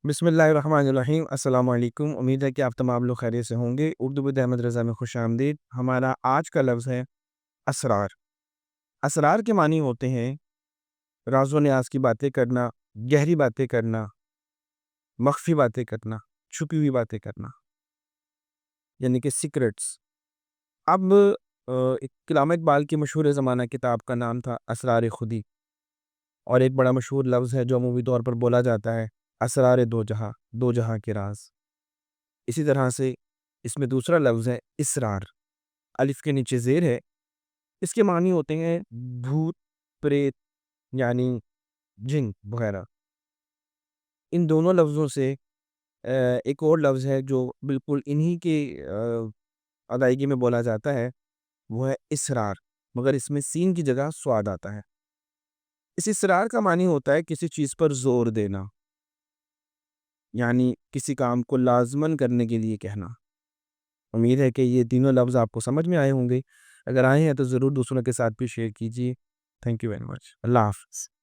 بسم اللہ الرحمن الرحیم۔ السلام علیکم، امید ہے کہ آپ تمام لوگ خیریت سے ہوں گے۔ اردو ود احمد رضا میں خوش آمدید۔ ہمارا آج کا لفظ ہے اسرار۔ اسرار کے معنی ہوتے ہیں راز و نیاز کی باتیں کرنا، گہری باتیں کرنا، مخفی باتیں کرنا، چھپی ہوئی باتیں کرنا، یعنی کہ سیکرٹس۔ اب علامہ اقبال کی مشہور زمانہ کتاب کا نام تھا اسرار خودی، اور ایک بڑا مشہور لفظ ہے جو عمومی طور پر بولا جاتا ہے، اسرار دو جہاں، دو جہاں کے راز۔ اسی طرح سے اس میں دوسرا لفظ ہے اسرار، الف کے نیچے زیر ہے۔ اس کے معنی ہوتے ہیں بھوت، پریت، یعنی جن وغیرہ۔ ان دونوں لفظوں سے ایک اور لفظ ہے جو بالکل انہی کے ادائیگی میں بولا جاتا ہے، وہ ہے اسرار، مگر اس میں سین کی جگہ سواد آتا ہے۔ اس اسرار کا معنی ہوتا ہے کسی چیز پر زور دینا، یعنی کسی کام کو لازماً کرنے کے لیے کہنا۔ امید ہے کہ یہ تینوں لفظ آپ کو سمجھ میں آئے ہوں گے۔ اگر آئے ہیں تو ضرور دوسروں کے ساتھ بھی شیئر کیجیے۔ Thank you very much. اللہ حافظ۔